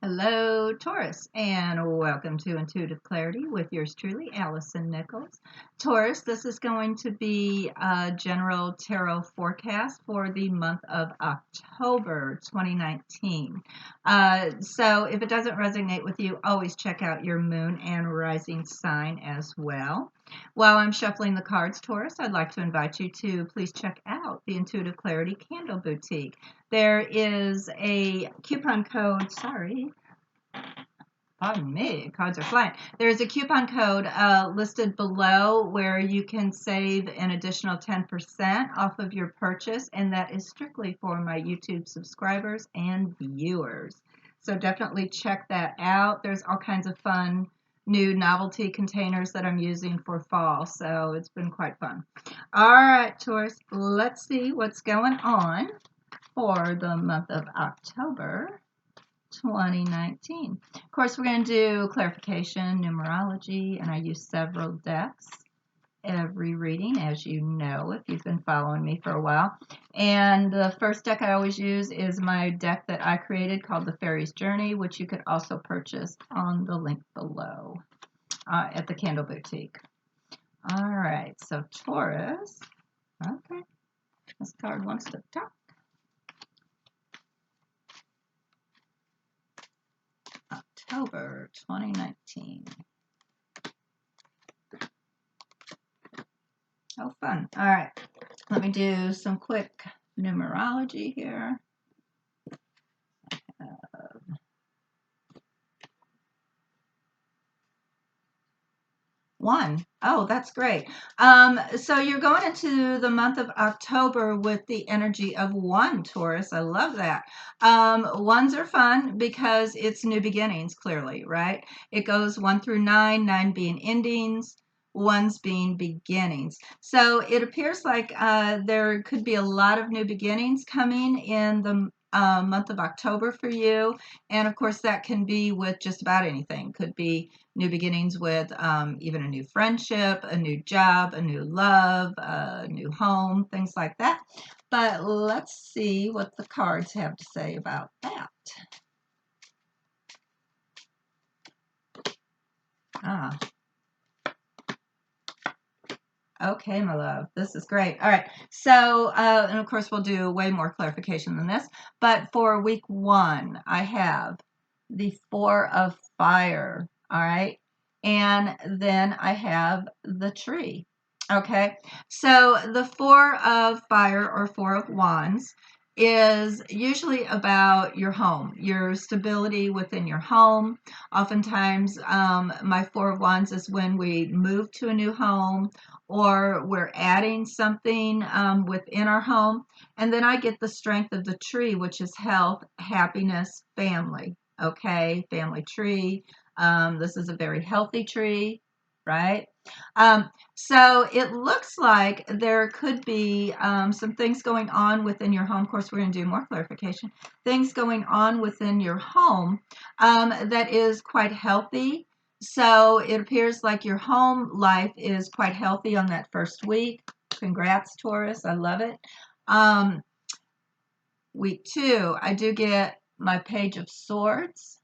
Hello, Taurus, and welcome to Intuitive Clarity with yours truly, Allison Nichols. Taurus, this is going to be a general tarot forecast for the month of October 2019. So if it doesn't resonate with you, always check out your moon and rising sign as well. While I'm shuffling the cards, Taurus, I'd like to invite you to please check out the Intuitive Clarity Candle Boutique. There is a coupon code, pardon me, cards are flying. There's a coupon code listed below where you can save an additional 10% off of your purchase, and that is strictly for my YouTube subscribers and viewers. So definitely check that out. There's all kinds of fun new novelty containers that I'm using for fall, so it's been quite fun. All right, Taurus, let's see what's going on for the month of October 2019. Of course, we're going to do clarification, numerology, and I use several decks every reading, as you know, if you've been following me for a while. And the first deck I always use is my deck that I created called The Fairy's Journey, which you could also purchase on the link below at the Candle Boutique. All right, so Taurus, okay, this card wants to talk. October 2019. Oh, fun. All right. Let me do some quick numerology here. One. Oh, that's great. So you're going into the month of October with the energy of one, Taurus. I love that. Ones are fun because it's new beginnings, clearly, right? It goes 1 through 9, 9 being endings, ones being beginnings. So it appears like there could be a lot of new beginnings coming in the month of October for you. And of course, that can be with just about anything. Could be new beginnings with even a new friendship, a new job, a new love, a new home, things like that. But let's see what the cards have to say about that. Ah. Okay, my love, this is great. All right, so, and of course, we'll do way more clarification than this, but for week 1, I have the 4 of Fire, all right, and then I have the Tree, okay? So the 4 of Fire or 4 of Wands is usually about your home, your stability within your home. Oftentimes, my 4 of Wands is when we move to a new home or we're adding something within our home. And then I get the strength of the tree, which is health, happiness, family. Okay, family tree. This is a very healthy tree, right? So it looks like there could be some things going on within your home. Of course, we're going to do more clarification. Things going on within your home that is quite healthy. So it appears like your home life is quite healthy on that first week. Congrats, Taurus. I love it. Week 2, I do get my Page of Swords,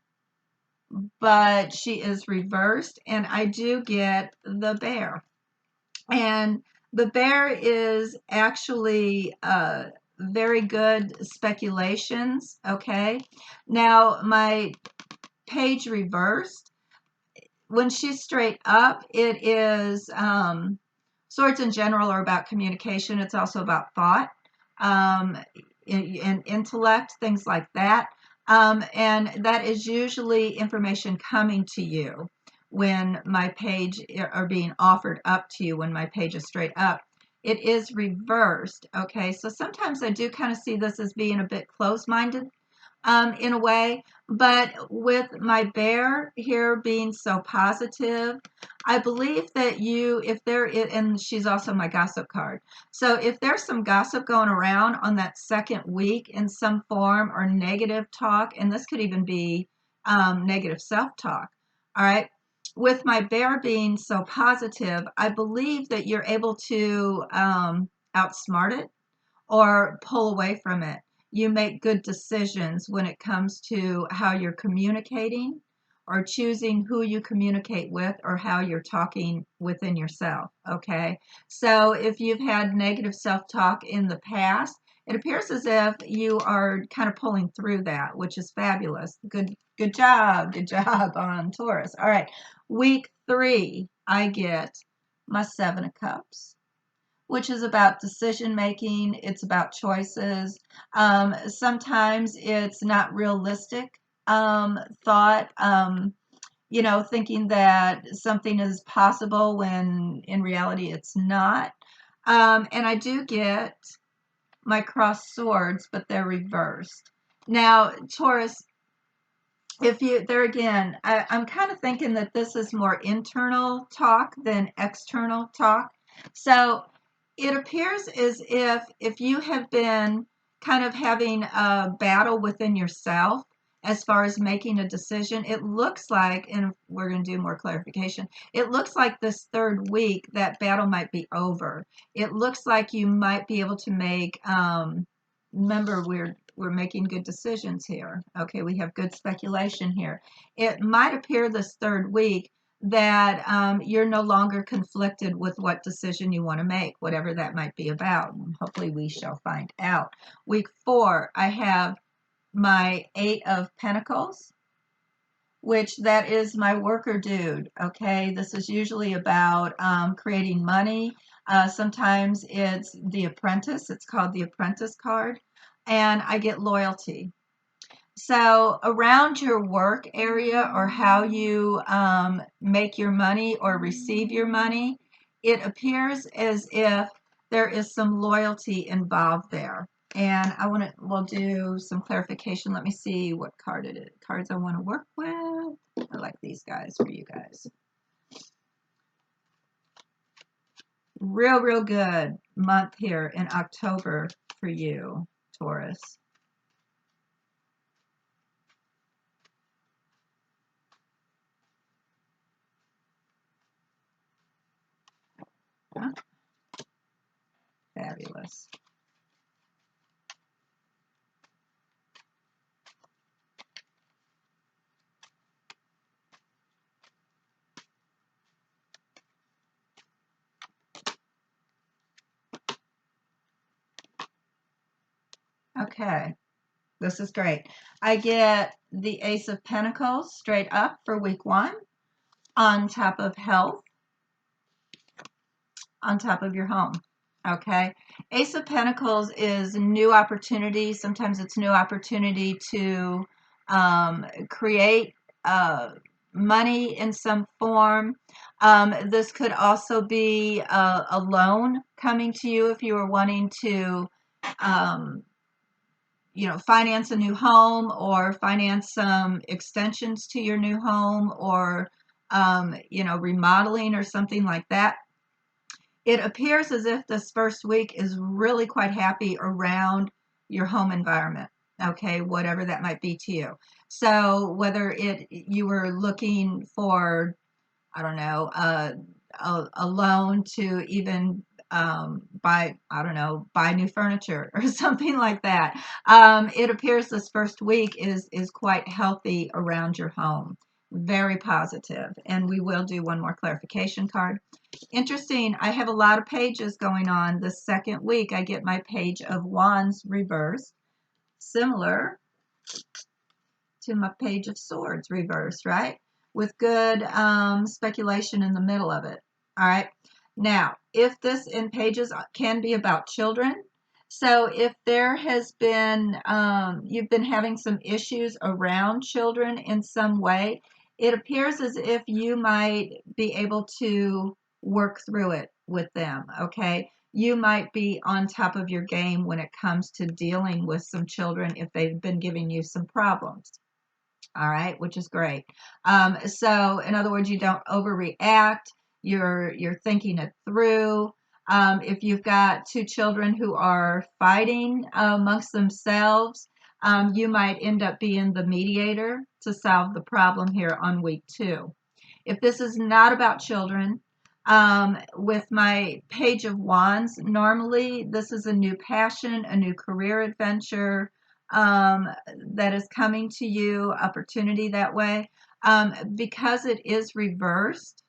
but she is reversed, and I do get the Bear. And the Bear is actually very good speculations, okay? Now, my Page reversed, when she's straight up, it is swords in general are about communication. It's also about thought and intellect, things like that. And that is usually information coming to you when my page are being offered up to you when my page is straight up. It is reversed, okay? So sometimes I do kind of see this as being a bit closed-minded in a way, but with my Bear here being so positive, I believe that if there is, and she's also my gossip card. So if there's some gossip going around on that second week in some form or negative talk, and this could even be negative self-talk, all right, with my Bear being so positive, I believe that you're able to outsmart it or pull away from it. you make good decisions when it comes to how you're communicating or choosing who you communicate with or how you're talking within yourself. Okay. So if you've had negative self-talk in the past, it appears as if you are kind of pulling through that, which is fabulous. Good job. Good job on Taurus. All right. Week 3, I get my 7 of Cups, which is about decision making. It's about choices. Sometimes it's not realistic thought, thinking that something is possible when in reality it's not. And I do get my crossed swords, but they're reversed. Now, Taurus, if you there again, I'm kind of thinking that this is more internal talk than external talk. So it appears as if you have been kind of having a battle within yourself as far as making a decision, it looks like, and we're going to do more clarification, it looks like this 3rd week that battle might be over. It looks like you might be able to make, remember, we're making good decisions here. Okay, we have good speculation here. It might appear this 3rd week that you're no longer conflicted with what decision you want to make, whatever that might be about. Hopefully we shall find out. Week 4, I have my 8 of Pentacles, which that is my worker dude. Okay, this is usually about creating money. Sometimes it's the apprentice. It's called the apprentice card. And I get loyalty. So around your work area or how you make your money or receive your money, it appears as if there is some loyalty involved there. And we'll do some clarification. Let me see what cards I want to work with. I like these guys for you guys. Real good month here in October for you, Taurus. Huh? Fabulous. Okay, this is great. I get the Ace of Pentacles straight up for week 1 on top of health, on top of your home. Okay, Ace of Pentacles is new opportunity. Sometimes it's new opportunity to create money in some form. This could also be a loan coming to you if you are wanting to finance a new home or finance some extensions to your new home or, remodeling or something like that. It appears as if this 1st week is really quite happy around your home environment. Okay, whatever that might be to you. So whether you were looking for, I don't know, a loan to even buy new furniture or something like that. It appears this 1st week is quite healthy around your home. Very positive. And we will do one more clarification card. Interesting, I have a lot of pages going on. The 2nd week, I get my Page of Wands reversed, similar to my Page of Swords reversed, right? With good speculation in the middle of it. All right. Now, if this in pages can be about children, so if there has been, you've been having some issues around children in some way, it appears as if you might be able to work through it with them, okay? You might be on top of your game when it comes to dealing with some children if they've been giving you some problems. All right, which is great. So in other words, you don't overreact. You're thinking it through. If you've got 2 children who are fighting amongst themselves, you might end up being the mediator to solve the problem here on week 2. If this is not about children, with my Page of Wands, normally this is a new passion, a new career adventure, that is coming to you, opportunity that way. Because it is reversed,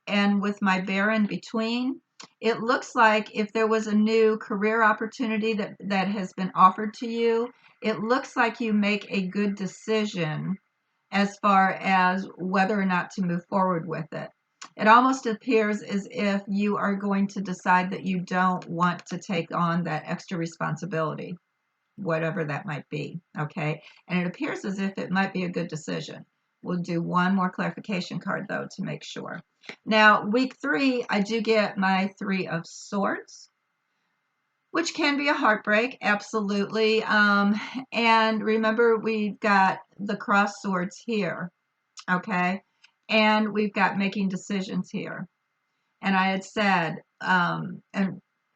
and with my bear in between, it looks like if there was a new career opportunity that has been offered to you, it looks like you make a good decision as far as whether or not to move forward with it. It almost appears as if you are going to decide that you don't want to take on that extra responsibility, whatever that might be, okay? And it appears as if it might be a good decision. We'll do one more clarification card, though, to make sure. Now, week 3, I do get my 3 of Swords, which can be a heartbreak, absolutely. And remember, we've got the cross swords here, okay? And we've got making decisions here. And I had said, and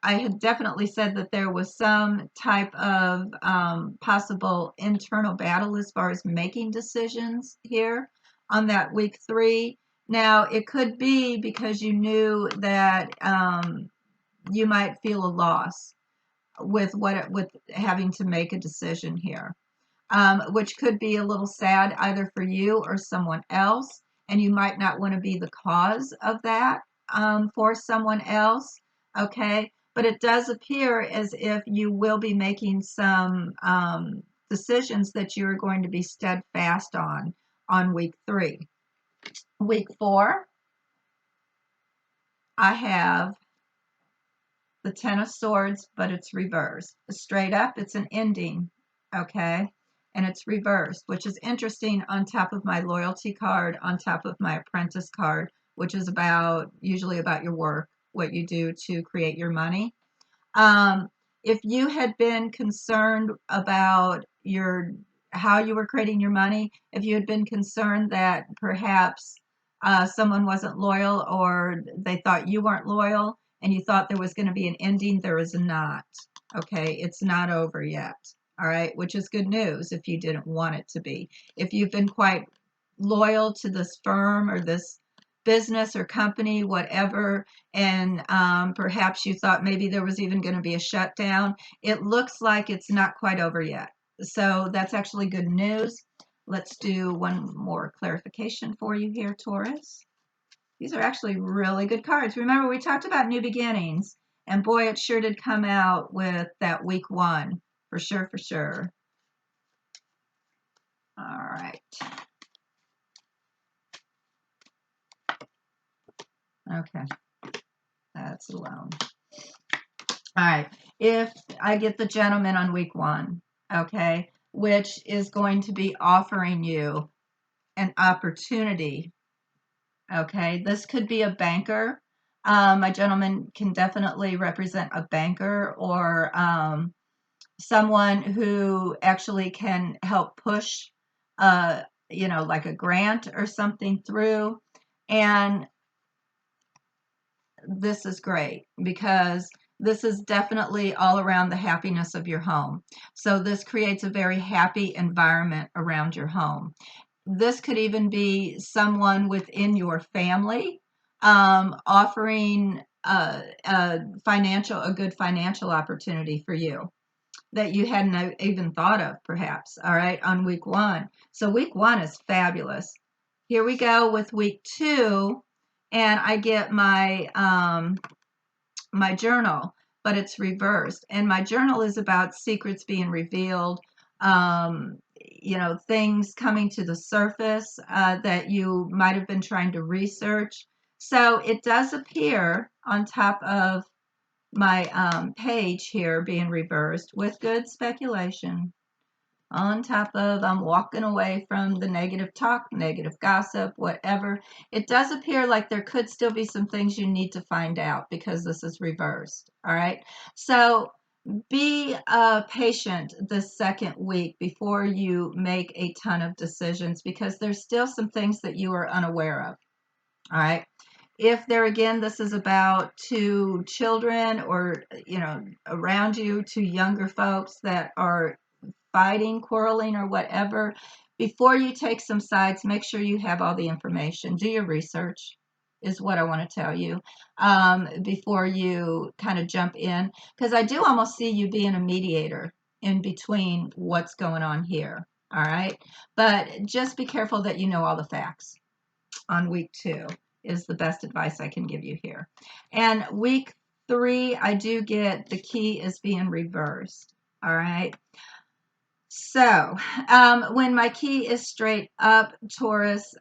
I had definitely said that there was some type of possible internal battle as far as making decisions here on that week 3. Now, it could be because you knew that you might feel a loss with having to make a decision here, which could be a little sad either for you or someone else, and you might not want to be the cause of that for someone else, okay? But it does appear as if you will be making some decisions that you're going to be steadfast on week 3. Week 4, I have the Ten of Swords, but it's reversed. Straight up, it's an ending, okay? And it's reversed, which is interesting on top of my loyalty card, on top of my apprentice card, which is usually about your work, what you do to create your money. If you had been concerned about how you were creating your money, if you had been concerned that perhaps someone wasn't loyal or they thought you weren't loyal and you thought there was going to be an ending, there is not. Okay, it's not over yet. All right, which is good news if you didn't want it to be. If you've been quite loyal to this firm or this business or company, whatever, and perhaps you thought maybe there was even going to be a shutdown, it looks like it's not quite over yet. So that's actually good news. Let's do one more clarification for you here, Taurus. These are actually really good cards. Remember, we talked about new beginnings, and boy, it sure did come out with that week 1, for sure, for sure. All right. Okay. That's alone. All right. If I get the gentleman on week 1, okay, which is going to be offering you an opportunity, okay, this could be a banker. My gentleman can definitely represent a banker or someone who actually can help push, like a grant or something through. And this is great because this is definitely all around the happiness of your home. So this creates a very happy environment around your home. This could even be someone within your family offering a good financial opportunity for you that you hadn't even thought of, perhaps, all right, on week 1. So week 1 is fabulous. Here we go with week 2, and I get my my journal, but it's reversed. And my journal is about secrets being revealed, things coming to the surface that you might have been trying to research. So it does appear on top of my page here being reversed with good speculation. On top of I'm walking away from the negative talk, negative gossip, whatever. It does appear like there could still be some things you need to find out because this is reversed. All right. So be patient this second week before you make a ton of decisions because there's still some things that you are unaware of. All right. If there again, this is about 2 children or, around you, 2 younger folks that are fighting, quarreling, or whatever, before you take some sides, make sure you have all the information. Do your research, is what I want to tell you, before you kind of jump in. Because I do almost see you being a mediator in between what's going on here. All right. But just be careful that you know all the facts on week 2 is the best advice I can give you here. And week 3, I do get the key is being reversed. All right. So when my key is straight up, Taurus,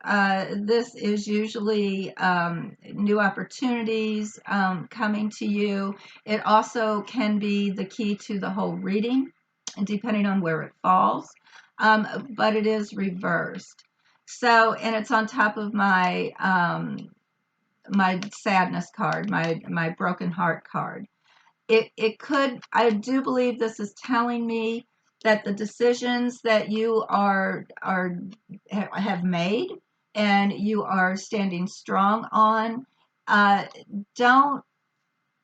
this is usually new opportunities coming to you. It also can be the key to the whole reading, depending on where it falls, but it is reversed. So, and it's on top of my my sadness card, my broken heart card. It could, I do believe this is telling me that the decisions that you have made and you are standing strong on, don't,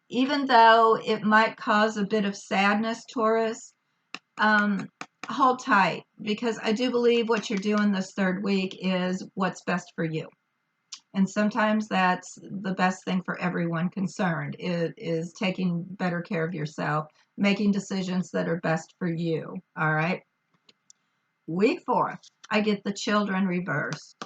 even though it might cause a bit of sadness, Taurus, hold tight, because I do believe what you're doing this 3rd week is what's best for you. And sometimes that's the best thing for everyone concerned, is taking better care of yourself, making decisions that are best for you. All right. Week 4, I get the children reversed.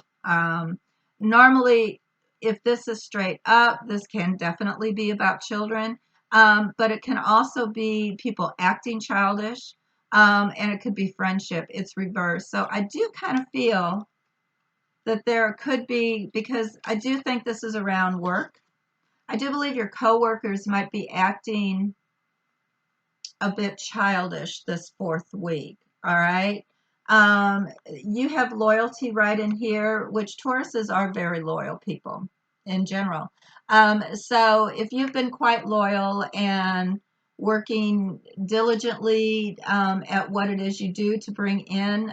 Normally, if this is straight up, this can definitely be about children, but it can also be people acting childish, and it could be friendship. It's reversed. So I do kind of feel that there could be, because I do think this is around work. I do believe your coworkers might be acting a bit childish this 4th week. All right. You have loyalty right in here, which Tauruses are very loyal people in general. So if you've been quite loyal and working diligently at what it is you do to bring in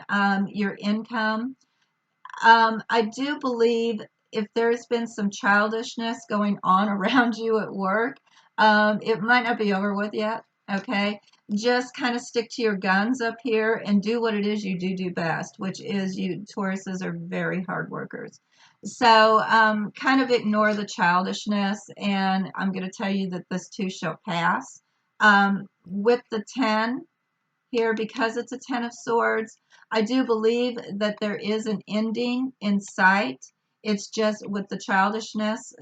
your income, I do believe if there's been some childishness going on around you at work, it might not be over with yet. Okay. Just kind of stick to your guns up here and do what it is you do best, which is, you Tauruses are very hard workers. So kind of ignore the childishness, and I'm going to tell you that this too shall pass. With the 10, here, because it's a 10 of swords, I do believe that there is an ending in sight. It's just with the childishness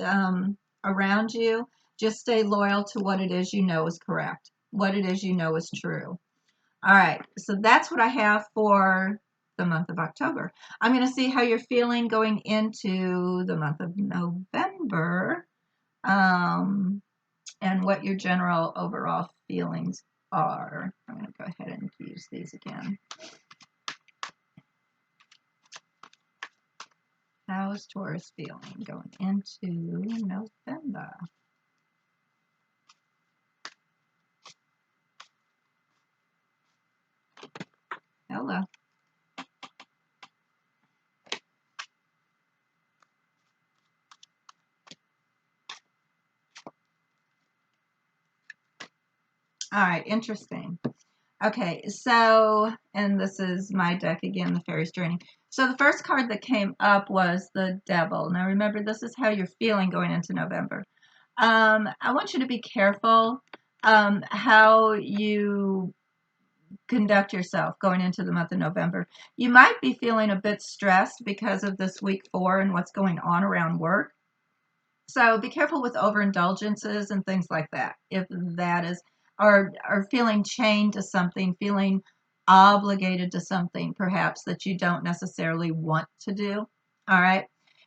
around you, just stay loyal to what it is you know is correct, what it is you know is true. All right, so that's what I have for the month of October. I'm going to see how you're feeling going into the month of November, and what your general overall feelings are. I'm going to go ahead and use these again. How is Taurus feeling going into November? Hello. All right, interesting. Okay, so, and this is my deck again, the Fairy's Journey. So the first card that came up was the Devil. Now remember, this is how you're feeling going into November. I want you to be careful how you conduct yourself going into the month of November. You might be feeling a bit stressed because of this week 4 and what's going on around work. So be careful with overindulgences and things like that. If that is, or feeling chained to something, feeling obligated to something perhaps that you don't necessarily want to do. All right.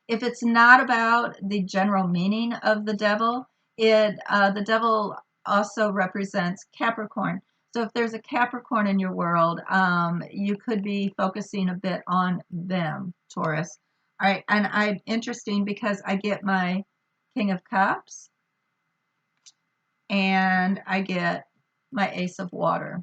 If it's not about the general meaning of the devil, the devil also represents Capricorn. So if there's a Capricorn in your world, you could be focusing a bit on them, Taurus. All right. And I'm interesting because I get my King of Cups, and I get my Ace of Water.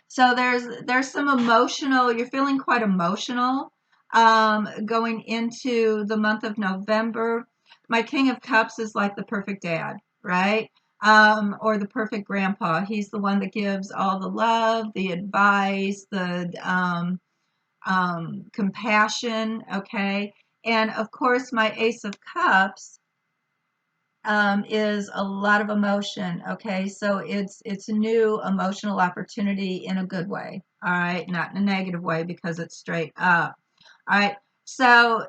So there's some emotional, you're feeling quite emotional going into the month of November. My King of Cups is like the perfect dad, right? Or the perfect grandpa. He's the one that gives all the love, the advice, the compassion, okay? And of course, my Ace of Cups, is a lot of emotion. Okay, so it's a new emotional opportunity in a good way. All right, not in a negative way because it's straight up. All right, so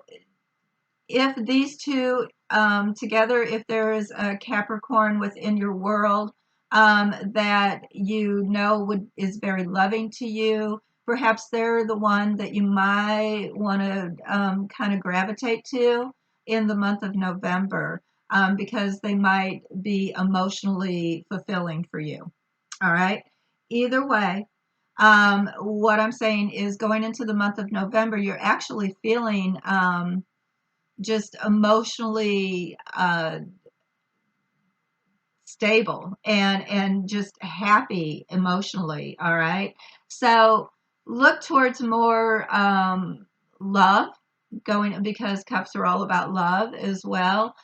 if these two together, if there is a Capricorn within your world that you know is very loving to you, perhaps they're the one that you might want to kind of gravitate to in the month of November because they might be emotionally fulfilling for you. All right. Either way, what I'm saying is going into the month of November, you're actually feeling just emotionally stable and just happy emotionally. All right, so look towards more love going because cups are all about love as well.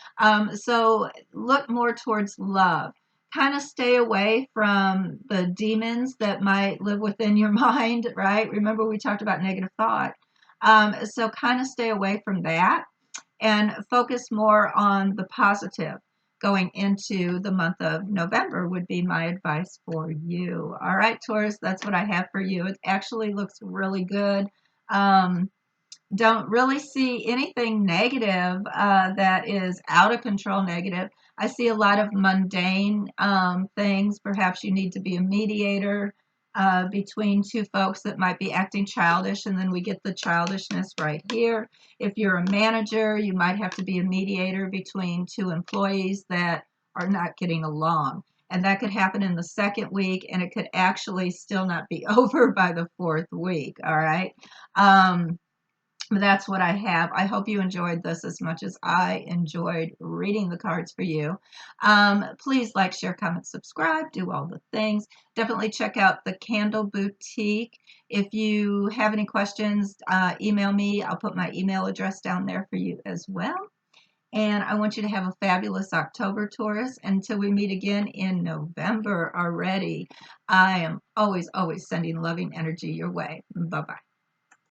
So look more towards love. Kind of stay away from the demons that might live within your mind, right? Remember we talked about negative thought. So kind of stay away from that and focus more on the positive going into the month of November would be my advice for you. All right, Taurus, that's what I have for you. It actually looks really good. Um, don't really see anything negative that is out of control negative. I see a lot of mundane things. Perhaps you need to be a mediator between two folks that might be acting childish, and then we get the childishness right here. If you're a manager, you might have to be a mediator between two employees that are not getting along. And that could happen in the second week, and it could actually still not be over by the fourth week. All right. That's what I have. I hope you enjoyed this as much as I enjoyed reading the cards for you. Please like, share, comment, subscribe, do all the things. Definitely check out the Candle Boutique. If you have any questions, email me. I'll put my email address down there for you as well. And I want you to have a fabulous October, Taurus. Until we meet again in November already, I am always, always sending loving energy your way. Bye-bye.